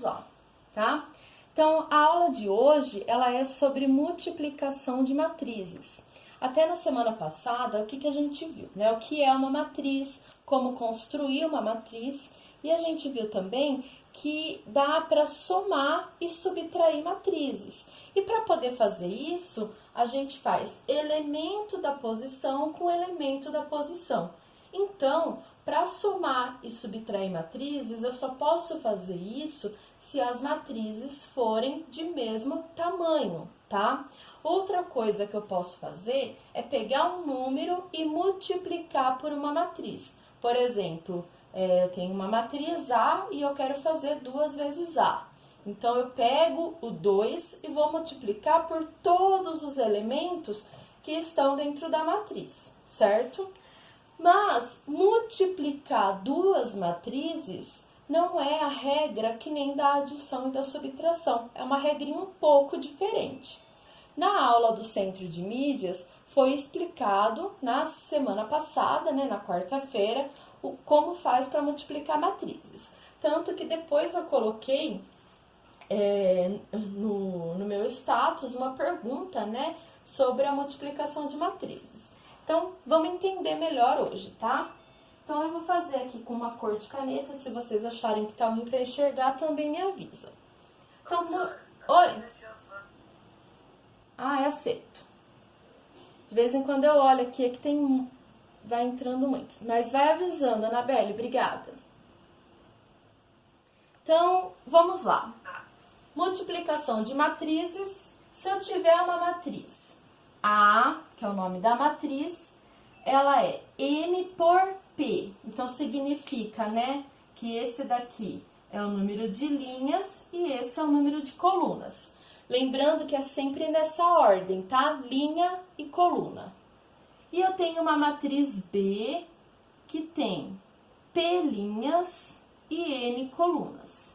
vamos lá, tá? Então, a aula de hoje, ela é sobre multiplicação de matrizes. Até na semana passada, o que a gente viu, né? O que é uma matriz, como construir uma matriz, e a gente viu também que dá para somar e subtrair matrizes. E para poder fazer isso, a gente faz elemento da posição com elemento da posição. Então, para somar e subtrair matrizes, eu só posso fazer isso se as matrizes forem de mesmo tamanho, tá? Outra coisa que eu posso fazer é pegar um número e multiplicar por uma matriz. Por exemplo, eu tenho uma matriz A e eu quero fazer 2 vezes A. Então, eu pego o 2 e vou multiplicar por todos os elementos que estão dentro da matriz, certo? Mas multiplicar 2 matrizes não é a regra que nem da adição e da subtração. É uma regrinha um pouco diferente. Na aula do Centro de Mídias, foi explicado na semana passada, né, na quarta-feira, como faz para multiplicar matrizes. Tanto que depois eu coloquei no meu status uma pergunta, né, sobre a multiplicação de matrizes. Então, vamos entender melhor hoje, tá? Então, eu vou fazer aqui com uma cor de caneta. Se vocês acharem que tá ruim para enxergar, também me avisa. Então, oi? Ah, eu aceito. De vez em quando eu olho aqui, é que vai entrando muitos. Mas vai avisando, Anabelle, obrigada. Então, vamos lá. Multiplicação de matrizes. Se eu tiver uma matriz A, que é o nome da matriz, ela é M por P. Então, significa, né, que esse daqui é o número de linhas e esse é o número de colunas. Lembrando que é sempre nessa ordem, tá? Linha e coluna. E eu tenho uma matriz B que tem P linhas e N colunas.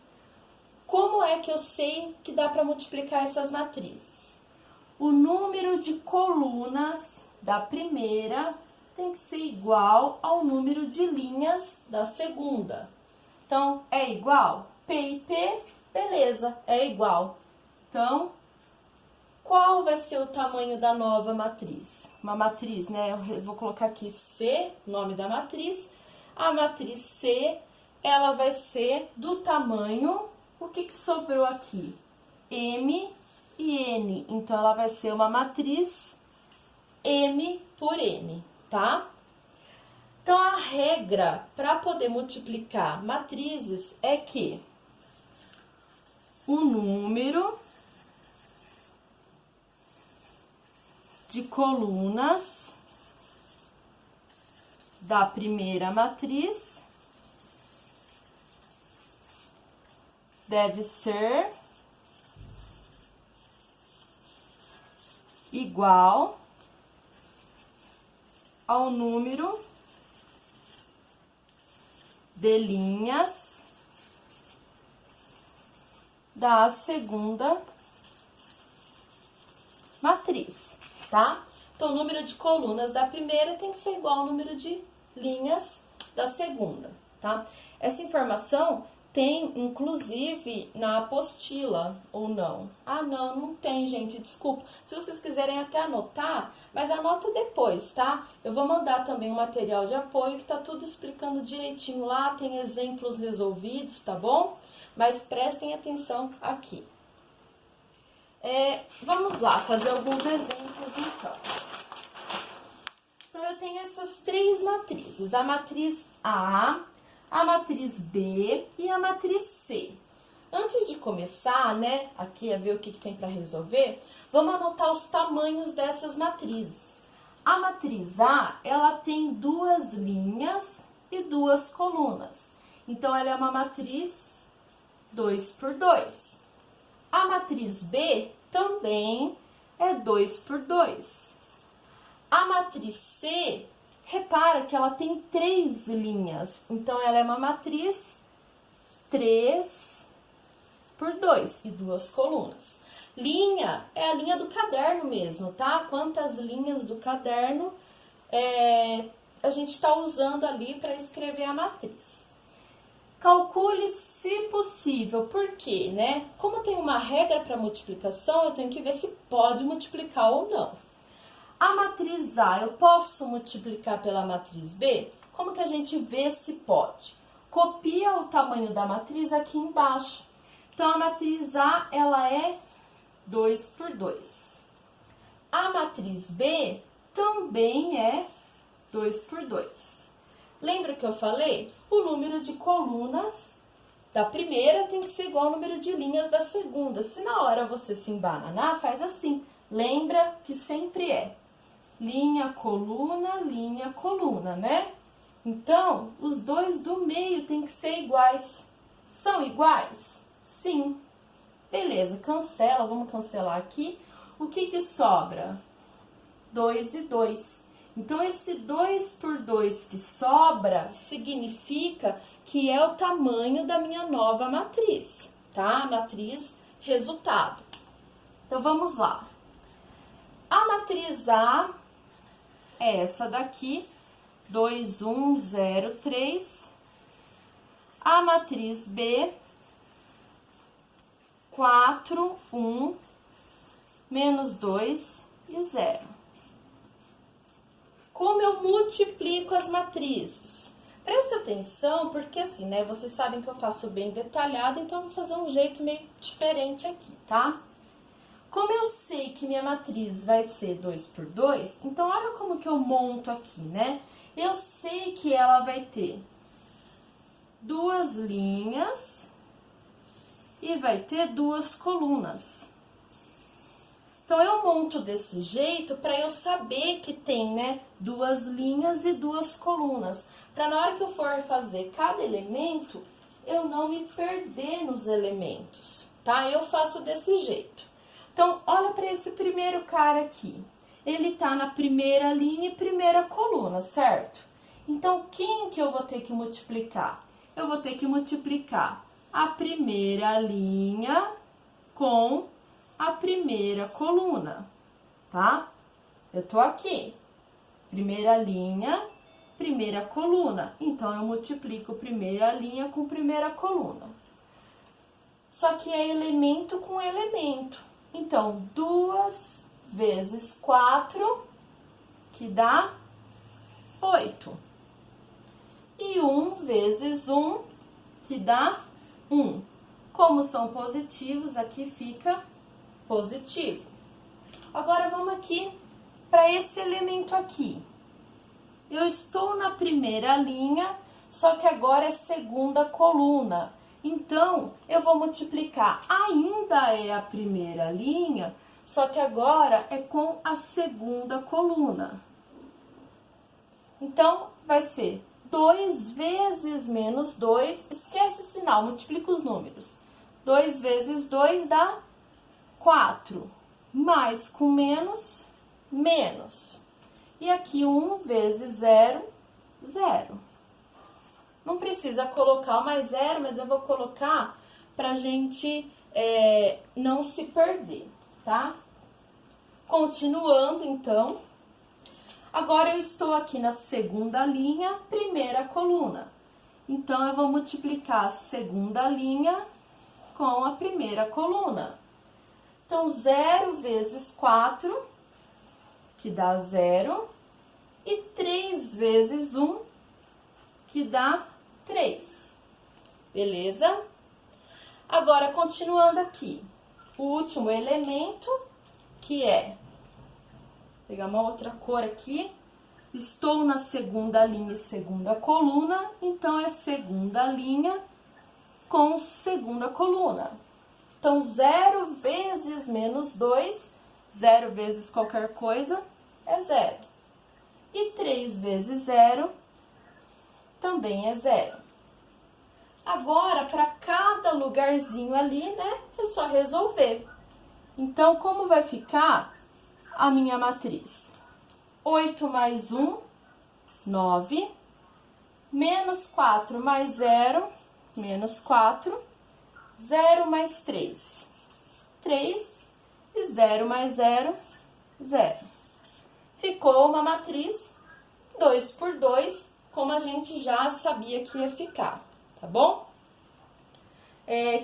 Como é que eu sei que dá para multiplicar essas matrizes? O número de colunas da primeira tem que ser igual ao número de linhas da segunda. Então, é igual? P e P, beleza, é igual. Então, qual vai ser o tamanho da nova matriz? Uma matriz, né? Eu vou colocar aqui C, nome da matriz. A matriz C, ela vai ser do tamanho, o que sobrou aqui? M e N. Então, ela vai ser uma matriz M por N, tá? Então, a regra para poder multiplicar matrizes é que o número de colunas da primeira matriz deve ser igual ao número de linhas da segunda matriz, tá? Então, o número de colunas da primeira tem que ser igual ao número de linhas da segunda, tá? Essa informação tem, inclusive, na apostila, ou não? Ah, não tem, gente, desculpa. Se vocês quiserem até anotar, mas anota depois, tá? Eu vou mandar também um material de apoio que tá tudo explicando direitinho lá, tem exemplos resolvidos, tá bom? Mas prestem atenção aqui. Vamos lá, fazer alguns exemplos, então. Então, eu tenho essas 3 matrizes, a matriz A, a matriz B e a matriz C. Antes de começar, né, aqui a ver o que tem para resolver, vamos anotar os tamanhos dessas matrizes. A matriz A, ela tem 2 linhas e 2 colunas. Então, ela é uma matriz 2 por 2. A matriz B também é 2 por 2. A matriz C, repara que ela tem 3 linhas. Então, ela é uma matriz 3 por 2 e 2 colunas. Linha é a linha do caderno mesmo, tá? Quantas linhas do caderno a gente está usando ali para escrever a matriz. Calcule se possível. Por quê, né? Como tem uma regra para multiplicação, eu tenho que ver se pode multiplicar ou não. A matriz A, eu posso multiplicar pela matriz B? Como que a gente vê se pode? Copia o tamanho da matriz aqui embaixo. Então, a matriz A, ela é 2 por 2. A matriz B também é 2 por 2. Lembra que eu falei? O número de colunas da primeira tem que ser igual ao número de linhas da segunda. Se na hora você se embananar, faz assim. Lembra que sempre é linha, coluna, né? Então, os dois do meio tem que ser iguais. São iguais? Sim. Beleza, cancela, vamos cancelar aqui. O que que sobra? 2 e 2. Então, esse 2 por 2 que sobra significa que é o tamanho da minha nova matriz, tá? Matriz resultado. Então, vamos lá. A matriz A é essa daqui, 2, 1, 0, 3. A matriz B, 4, 1, menos 2 e 0. Como eu multiplico as matrizes? Presta atenção, porque assim, né, vocês sabem que eu faço bem detalhado, então eu vou fazer um jeito meio diferente aqui, tá? Como eu sei que minha matriz vai ser 2 por 2, então olha como que eu monto aqui, né? Eu sei que ela vai ter duas linhas e vai ter duas colunas. Então, eu monto desse jeito para eu saber que tem, né, duas linhas e duas colunas. Para na hora que eu for fazer cada elemento, eu não me perder nos elementos, tá? Eu faço desse jeito. Então, olha para esse primeiro cara aqui. Ele tá na primeira linha e primeira coluna, certo? Então, quem que eu vou ter que multiplicar? Eu vou ter que multiplicar a primeira linha com a primeira coluna, tá? Eu tô aqui, primeira linha, primeira coluna. Então, eu multiplico primeira linha com primeira coluna. Só que é elemento com elemento. Então, 2 vezes 4, que dá 8. E 1 vezes 1, que dá 1. Como são positivos, aqui fica positivo. Agora, vamos aqui para esse elemento aqui. Eu estou na primeira linha, só que agora é segunda coluna. Então, eu vou multiplicar, ainda é a primeira linha, só que agora é com a segunda coluna. Então, vai ser 2 vezes menos 2, esquece o sinal, multiplica os números. 2 vezes 2 dá 4, mais com menos, menos. E aqui 1 vezes 0, 0. Não precisa colocar o mais 0, mas eu vou colocar pra gente não se perder, tá? Continuando, então. Agora, eu estou aqui na segunda linha, primeira coluna. Então, eu vou multiplicar a segunda linha com a primeira coluna. Então, 0 vezes 4, que dá 0, e 3 vezes 1, que dá 3. Beleza? Agora, continuando aqui, o último elemento, que é, vou pegar uma outra cor aqui, estou na segunda linha e segunda coluna, então é segunda linha com segunda coluna. Então, 0 vezes menos 2, 0 vezes qualquer coisa, é 0. E 3 vezes 0 também é 0. Agora, para cada lugarzinho ali, né, é só resolver. Então, como vai ficar a minha matriz? 8 mais 1, 9. Menos 4 mais 0, menos 4. 0 mais 3, 3. E 0 mais 0, 0. Ficou uma matriz 2 por 2, como a gente já sabia que ia ficar, tá bom?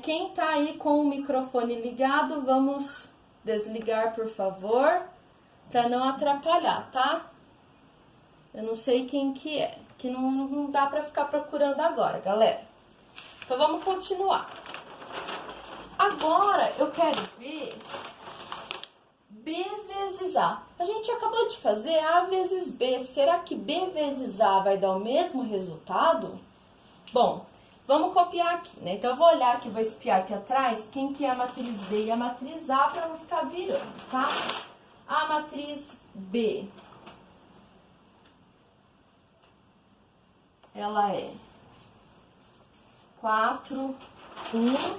Quem tá aí com o microfone ligado, vamos desligar, por favor, para não atrapalhar, tá? Eu não sei quem que é, que não dá para ficar procurando agora, galera. Então, vamos continuar. Agora, eu quero ver B vezes A. A gente acabou de fazer A vezes B. Será que B vezes A vai dar o mesmo resultado? Bom, vamos copiar aqui, né? Então, eu vou olhar aqui, vou espiar aqui atrás quem que é a matriz B e a matriz A para não ficar virando, tá? A matriz B, ela é 4, 1,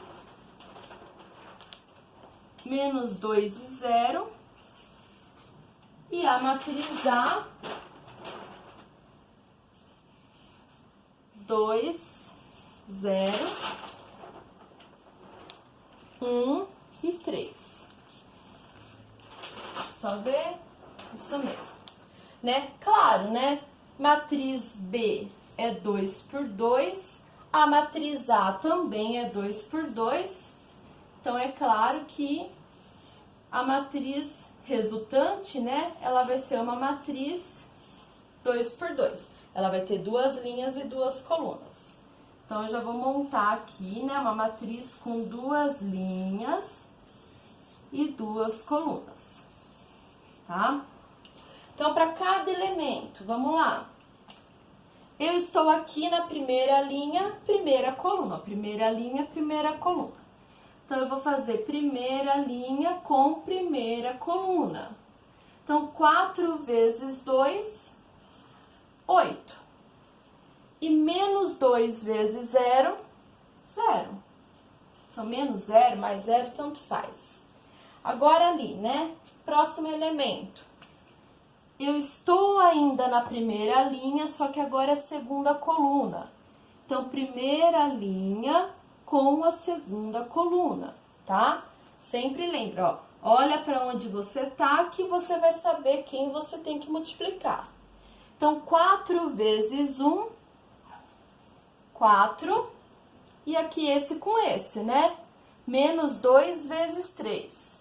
menos 2 e 0. E a matriz A, 2, 0, 1 e 3. Só ver? Isso mesmo. Né? Claro, né? Matriz B é 2 por 2. A matriz A também é 2 por 2. Então, é claro que a matriz resultante, né? Ela vai ser uma matriz 2 por 2. Ela vai ter duas linhas e duas colunas. Então, eu já vou montar aqui, né? Uma matriz com duas linhas e duas colunas, tá? Então, para cada elemento, vamos lá. Eu estou aqui na primeira linha, primeira coluna. Primeira linha, primeira coluna. Então, eu vou fazer primeira linha com primeira coluna. Então, 4 vezes 2, 8. E menos 2 vezes 0, 0. Então, menos 0 mais 0, tanto faz. Agora ali, né? Próximo elemento. Eu estou ainda na primeira linha, só que agora é segunda coluna. Então, primeira linha com a segunda coluna, tá? Sempre lembra, ó. Olha para onde você tá, que você vai saber quem você tem que multiplicar. Então, 4 vezes 1, 4. E aqui esse com esse, né? Menos 2 vezes 3.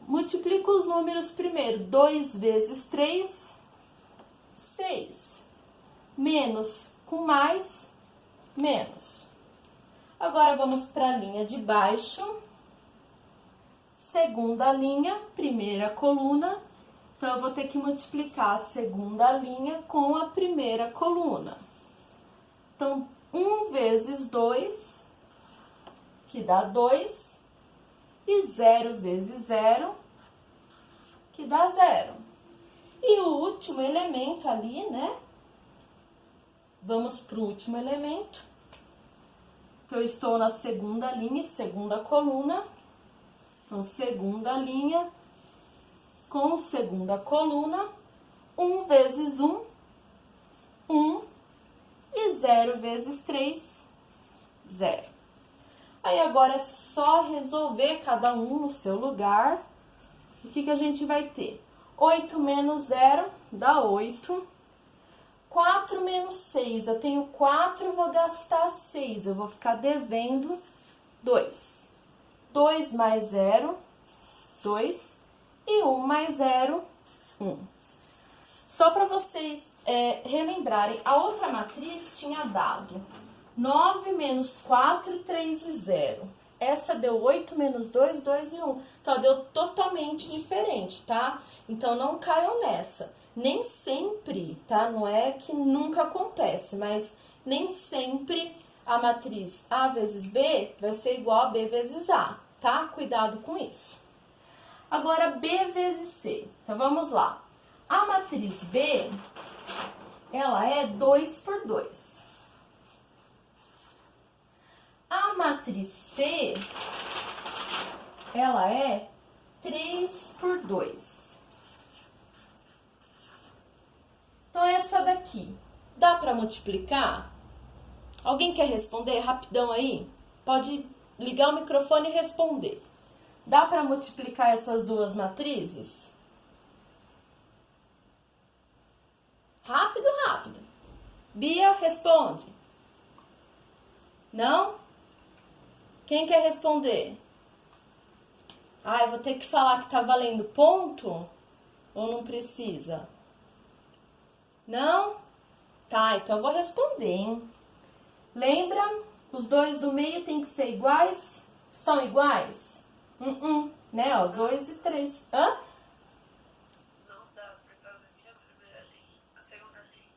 Multiplica os números primeiro. 2 vezes 3, 6. Menos com mais, menos. Agora, vamos para a linha de baixo. Segunda linha, primeira coluna. Então, eu vou ter que multiplicar a segunda linha com a primeira coluna. Então, 1 vezes 2, que dá 2. E 0 vezes 0, que dá 0. E o último elemento ali, né? Vamos para o último elemento. Eu estou na segunda linha, segunda coluna. Então, segunda linha com segunda coluna. 1 vezes 1, 1. E 0 vezes 3, 0. Aí, agora é só resolver cada um no seu lugar. O que a gente vai ter? 8 menos 0 dá 8. 4 menos 6, eu tenho 4, vou gastar 6. Eu vou ficar devendo 2. 2 mais 0, 2. E 1 mais 0, 1. Só para vocês relembrarem, a outra matriz tinha dado 9 menos 4, 3 e 0. Essa deu 8 menos 2, 2 e 1. Então, deu totalmente diferente, tá? Então, não caiam nessa. Nem sempre, tá? Não é que nunca acontece, mas nem sempre a matriz A vezes B vai ser igual a B vezes A, tá? Cuidado com isso. Agora, B vezes C. Então, vamos lá. A matriz B, ela é 2 por 2. A matriz C, ela é 3 por 2. Então, essa daqui, dá para multiplicar? Alguém quer responder rapidão aí? Pode ligar o microfone e responder. Dá para multiplicar essas duas matrizes? Rápido, rápido. Bia, responde. Não? Quem quer responder? Ah, eu vou ter que falar que tá valendo ponto? Ou não precisa? Não? Tá, então eu vou responder, hein? Lembra? Os dois do meio tem que ser iguais? São iguais? Né? Ó, 2 e 3. Hã? Não dá, por causa que a primeira linha, a segunda linha.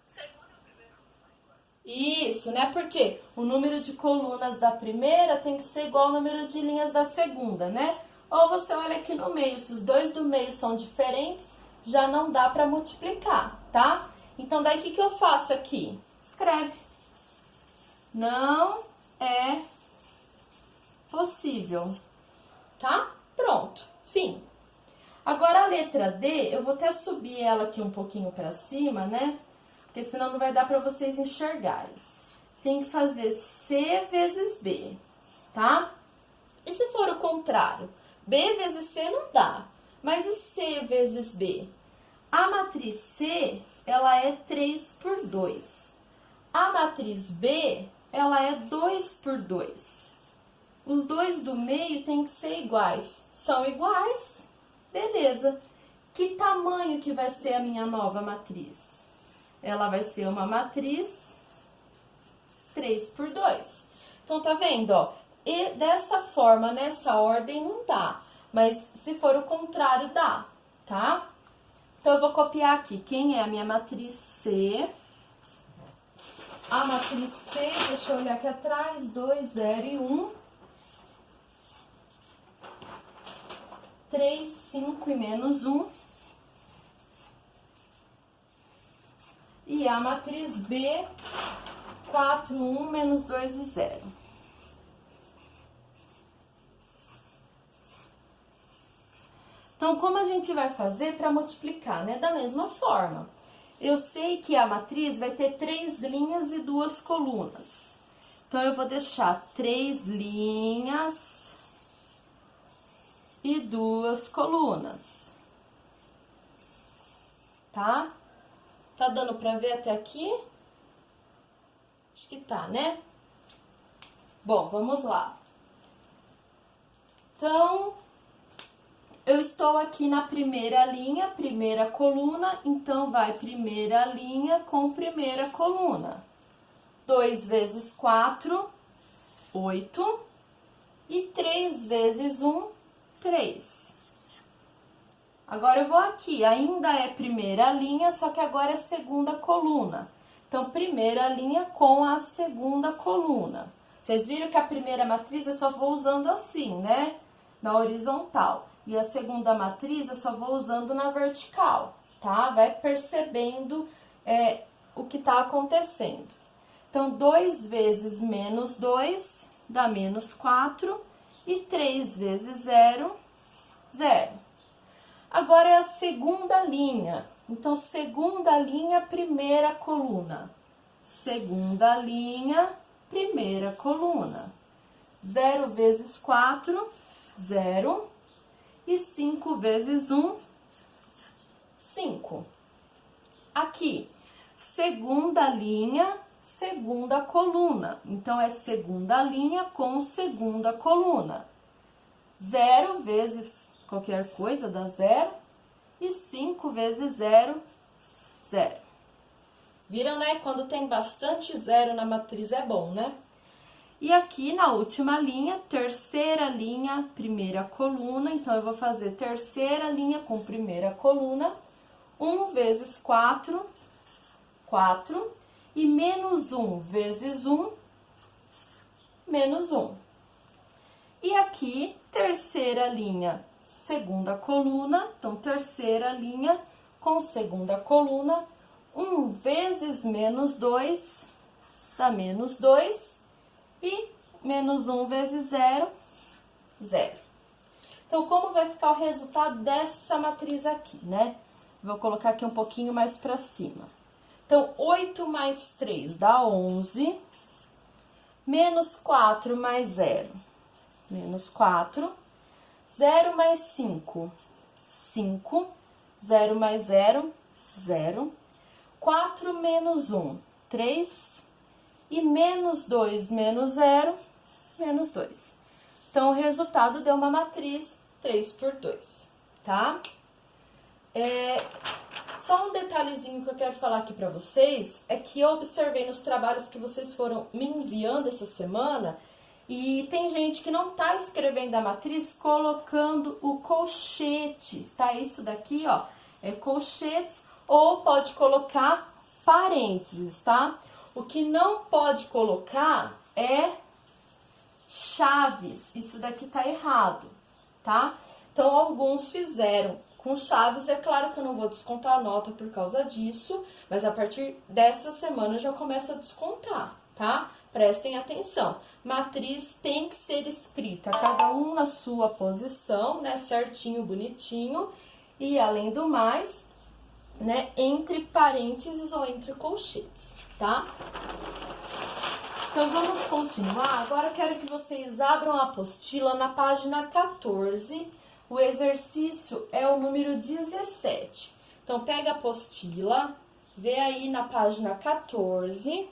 A segunda e a primeira não são iguais. Isso, né? Porque o número de colunas da primeira tem que ser igual ao número de linhas da segunda, né? Ou você olha aqui no meio, se os dois do meio são diferentes, já não dá para multiplicar, tá? Então, daí o que eu faço aqui? Escreve. Não é possível, tá? Pronto, fim. Agora a letra D, eu vou até subir ela aqui um pouquinho para cima, né? Porque senão não vai dar para vocês enxergarem. Tem que fazer C vezes B, tá? E se for o contrário? B vezes C não dá, mas e C vezes B? A matriz C, ela é 3 por 2. A matriz B, ela é 2 por 2. Os dois do meio tem que ser iguais. São iguais? Beleza. Que tamanho que vai ser a minha nova matriz? Ela vai ser uma matriz 3 por 2. Então, tá vendo, ó? E dessa forma, nessa ordem, não dá. Mas se for o contrário, dá, tá? Então, eu vou copiar aqui. Quem é a minha matriz C? A matriz C, deixa eu olhar aqui atrás, 2, 0 e 1. 3, 5 e menos 1. E a matriz B, 4, 1, menos 2 e 0. Então, como a gente vai fazer para multiplicar, né? Da mesma forma. Eu sei que a matriz vai ter 3 linhas e 2 colunas. Então, eu vou deixar 3 linhas e 2 colunas. Tá? Tá dando para ver até aqui? Acho que tá, né? Bom, vamos lá. Então, eu estou aqui na primeira linha, primeira coluna, então vai primeira linha com primeira coluna. 2 vezes 4, 8. E 3 vezes 1, 3. Agora eu vou aqui, ainda é primeira linha, só que agora é segunda coluna. Então, primeira linha com a segunda coluna. Vocês viram que a primeira matriz eu só vou usando assim, né? Na horizontal. E a segunda matriz eu só vou usando na vertical, tá? Vai percebendo o que tá acontecendo. Então, 2 vezes menos 2 dá menos 4. E 3 vezes 0, 0. Agora é a segunda linha. Então, segunda linha, primeira coluna. Segunda linha, primeira coluna. 0 vezes 4, 0. E 5 vezes 1, 5. Aqui, segunda linha, segunda coluna. Então, é segunda linha com segunda coluna. 0 vezes qualquer coisa dá 0. E 5 vezes 0, 0. Viram, né? Quando tem bastante zero na matriz é bom, né? E aqui na última linha, terceira linha, primeira coluna. Então, eu vou fazer terceira linha com primeira coluna. 1 vezes 4, 4. E menos 1 vezes 1, menos 1. E aqui, terceira linha, segunda coluna. Então, terceira linha com segunda coluna. 1 vezes menos 2 dá menos 2. E menos 1 vezes 0, 0. Então, como vai ficar o resultado dessa matriz aqui, né? Vou colocar aqui um pouquinho mais para cima. Então, 8 mais 3 dá 11. Menos 4 mais 0, menos 4. 0 mais 5, 5. 0 mais 0, 0. 4 menos 1, 3. E menos 2 menos 0, menos 2. Então, o resultado deu uma matriz 3 por 2, tá? Só um detalhezinho que eu quero falar aqui pra vocês, é que eu observei nos trabalhos que vocês foram me enviando essa semana, e tem gente que não tá escrevendo a matriz colocando o colchetes, tá? Isso daqui, ó, é colchetes, ou pode colocar parênteses, tá? O que não pode colocar é chaves, isso daqui tá errado, tá? Então, alguns fizeram com chaves, é claro que eu não vou descontar a nota por causa disso, mas a partir dessa semana eu já começo a descontar, tá? Prestem atenção. Matriz tem que ser escrita, cada um na sua posição, né? Certinho, bonitinho. E, além do mais, né? Entre parênteses ou entre colchetes, tá? Então, vamos continuar. Agora, eu quero que vocês abram a apostila na página 14. O exercício é o número 17. Então, pega a apostila, vê aí na página 14.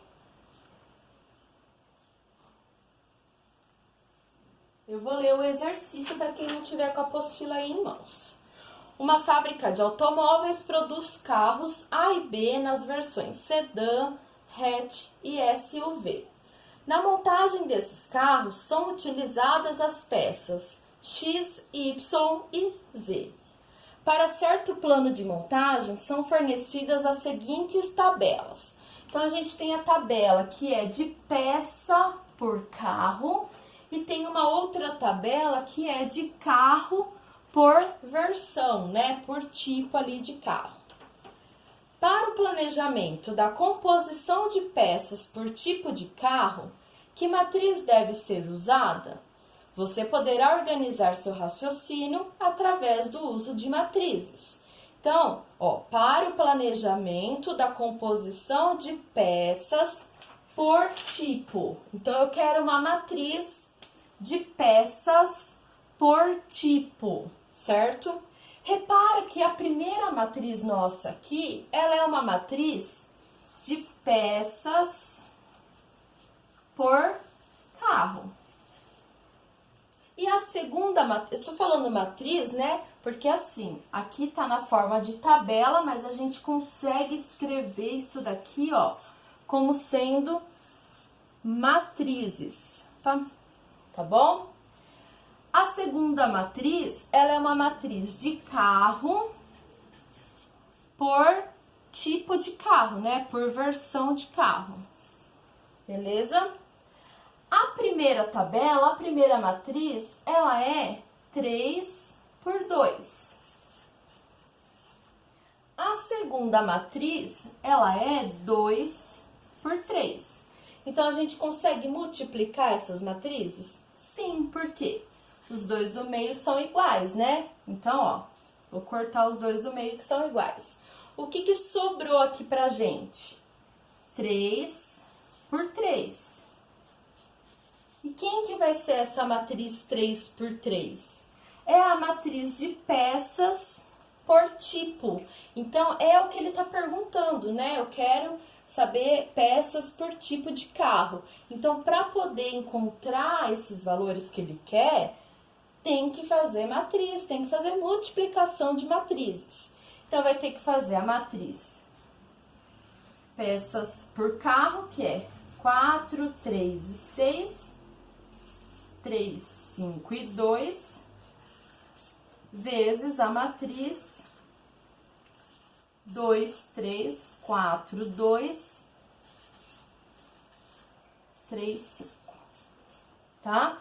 Eu vou ler o exercício para quem não tiver com a apostila aí em mãos. Uma fábrica de automóveis produz carros A e B nas versões sedã, hatch e SUV. Na montagem desses carros são utilizadas as peças X, Y e Z. Para certo plano de montagem, são fornecidas as seguintes tabelas. Então, a gente tem a tabela que é de peça por carro e tem uma outra tabela que é de carro por versão, né? Por tipo ali de carro. Para o planejamento da composição de peças por tipo de carro, que matriz deve ser usada? Você poderá organizar seu raciocínio através do uso de matrizes. Então, ó, para o planejamento da composição de peças por tipo. Então, eu quero uma matriz de peças por tipo, certo? Repara que a primeira matriz nossa aqui, ela é uma matriz de peças por carro. E a segunda matriz, eu tô falando matriz, né? Porque assim, aqui tá na forma de tabela, mas a gente consegue escrever isso daqui, ó, como sendo matrizes, tá bom? A segunda matriz, ela é uma matriz de carro por tipo de carro, né? Por versão de carro, beleza? A primeira tabela, a primeira matriz, ela é 3 por 2. A segunda matriz, ela é 2 por 3. Então, a gente consegue multiplicar essas matrizes? Sim, por quê? Os dois do meio são iguais, né? Então, ó, vou cortar os dois do meio que são iguais. O que sobrou aqui pra gente? 3 por 3. E quem que vai ser essa matriz 3 por 3? É a matriz de peças por tipo. Então, é o que ele está perguntando, né? Eu quero saber peças por tipo de carro. Então, para poder encontrar esses valores que ele quer, tem que fazer matriz, tem que fazer multiplicação de matrizes. Então, vai ter que fazer a matriz peças por carro, que é 4, 3 e 6... 3, 5 e 2, vezes a matriz 2, 3, 4, 2, 3, 5, tá?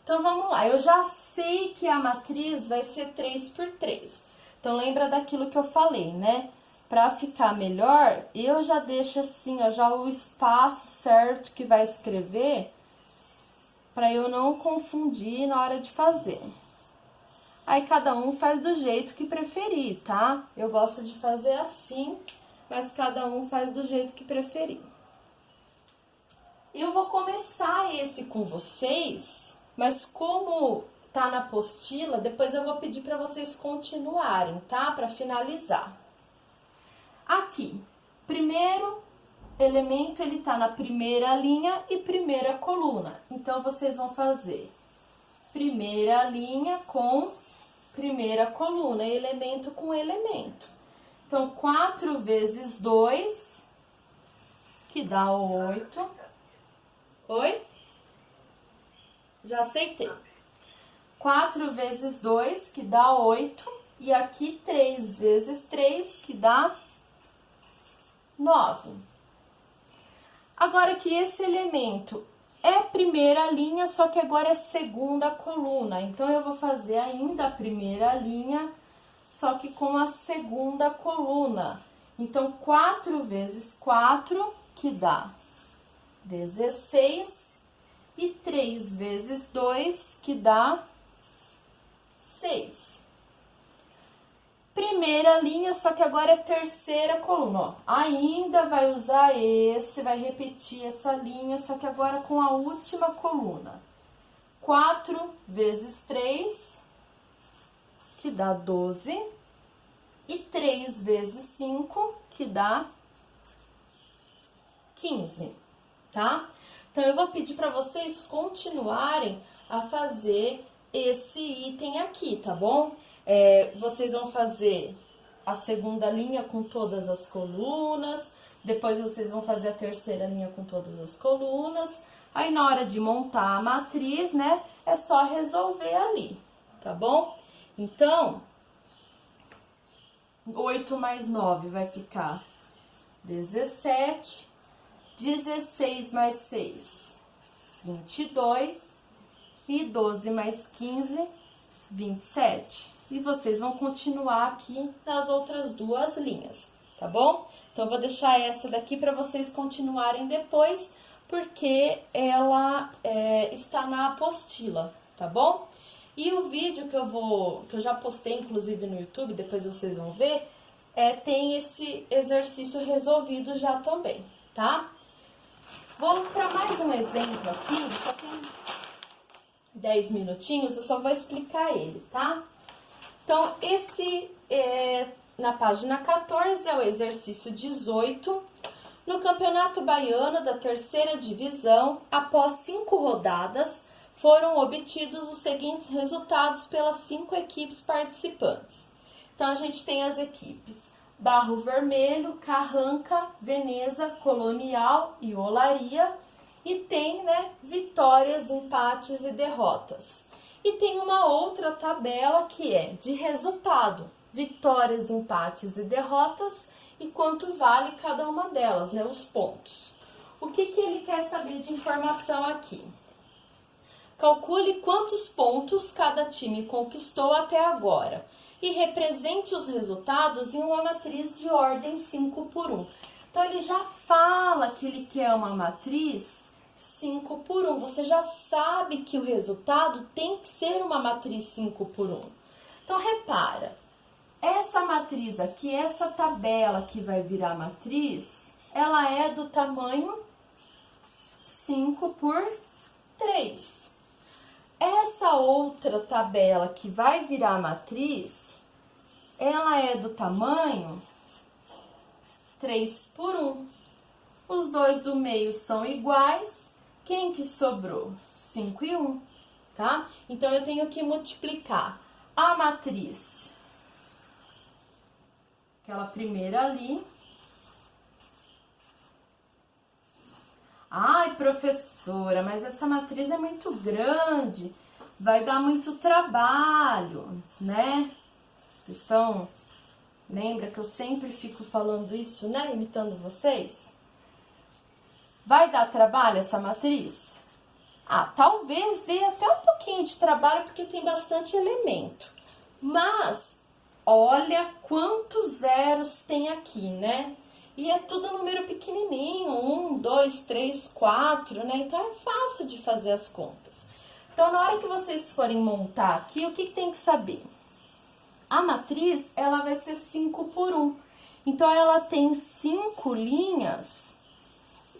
Então, vamos lá. Eu já sei que a matriz vai ser 3 por 3. Então, lembra daquilo que eu falei, né? Para ficar melhor, eu já deixo assim, ó, já o espaço certo que vai escrever, para eu não confundir na hora de fazer. Aí, cada um faz do jeito que preferir, tá? Eu gosto de fazer assim, mas cada um faz do jeito que preferir. Eu vou começar esse com vocês, mas como tá na apostila, depois eu vou pedir para vocês continuarem, tá? Para finalizar. Aqui, primeiro, elemento ele tá na primeira linha e primeira coluna. Então, vocês vão fazer primeira linha com primeira coluna, elemento com elemento. Então, 4 vezes 2, que dá 8. Oi? Já aceitei. 4 vezes 2, que dá 8. E aqui 3 vezes 3, que dá 9. Agora que esse elemento é primeira linha, só que agora é segunda coluna. Então, eu vou fazer ainda a primeira linha, só que com a segunda coluna. Então, 4 vezes 4, que dá 16. E 3 vezes 2, que dá 6. Primeira linha, só que agora é terceira coluna, ó. Ainda vai usar vai repetir essa linha, só que agora com a última coluna. 4 vezes 3, que dá 12. E 3 vezes 5, que dá 15, tá? Então, eu vou pedir para vocês continuarem a fazer esse item aqui, tá bom? Vocês vão fazer a segunda linha com todas as colunas, depois vocês vão fazer a terceira linha com todas as colunas. Aí, na hora de montar a matriz, né, é só resolver ali, tá bom? Então, 8 mais 9 vai ficar 17, 16 mais 6, 22, e 12 mais 15, 27. E vocês vão continuar aqui nas outras duas linhas, tá bom? Então, eu vou deixar essa daqui para vocês continuarem depois, porque ela está na apostila, tá bom? E o vídeo que eu já postei, inclusive, no YouTube, depois vocês vão ver, tem esse exercício resolvido já também, tá? Vou para mais um exemplo aqui, só tem 10 minutinhos, eu só vou explicar ele, tá? Então, esse na página 14 é o exercício 18. No Campeonato Baiano da Terceira Divisão, após 5 rodadas, foram obtidos os seguintes resultados pelas 5 equipes participantes. Então, a gente tem as equipes Barro Vermelho, Carranca, Veneza, Colonial e Olaria. E tem, né, vitórias, empates e derrotas. E tem uma outra tabela que é de resultado, vitórias, empates e derrotas e quanto vale cada uma delas, né, os pontos. O que ele quer saber de informação aqui? Calcule quantos pontos cada time conquistou até agora e represente os resultados em uma matriz de ordem 5 por 1. Então, ele já fala que ele quer uma matriz 5 por 1. Você já sabe que o resultado tem que ser uma matriz 5 por 1. Então, repara, essa matriz aqui, essa tabela que vai virar matriz, ela é do tamanho 5 por 3. Essa outra tabela que vai virar matriz, ela é do tamanho 3 por 1. Os dois do meio são iguais. Quem que sobrou? 5 e 1, tá? Então, eu tenho que multiplicar a matriz, aquela primeira ali. Ai, professora, mas essa matriz é muito grande, vai dar muito trabalho, né? Lembra que eu sempre fico falando isso, né? Imitando vocês? Vai dar trabalho essa matriz? Ah, talvez dê até um pouquinho de trabalho, porque tem bastante elemento. Mas, olha quantos zeros tem aqui, né? E é tudo número pequenininho, 1, 2, 3, 4, né? Então, é fácil de fazer as contas. Então, na hora que vocês forem montar aqui, o que tem que saber? A matriz, ela vai ser 5 por 1. Então, ela tem 5 linhas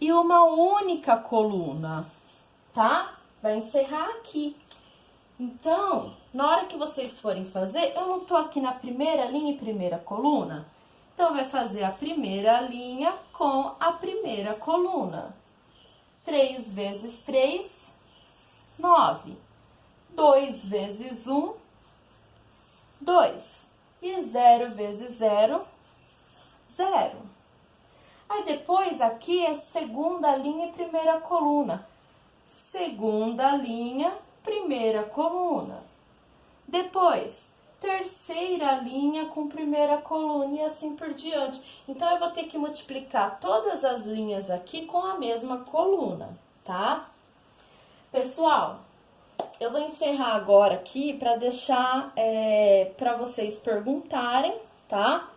e uma única coluna, tá? Vai encerrar aqui. Então, na hora que vocês forem fazer, eu não tô aqui na primeira linha e primeira coluna? Então, vai fazer a primeira linha com a primeira coluna. 3 vezes 3, 9. 2 vezes 1, 2. E 0 vezes 0, 0. Aí, depois, aqui é segunda linha e primeira coluna. Segunda linha, primeira coluna. Depois, terceira linha com primeira coluna e assim por diante. Então, eu vou ter que multiplicar todas as linhas aqui com a mesma coluna, tá? Pessoal, eu vou encerrar agora aqui para deixar para vocês perguntarem, tá?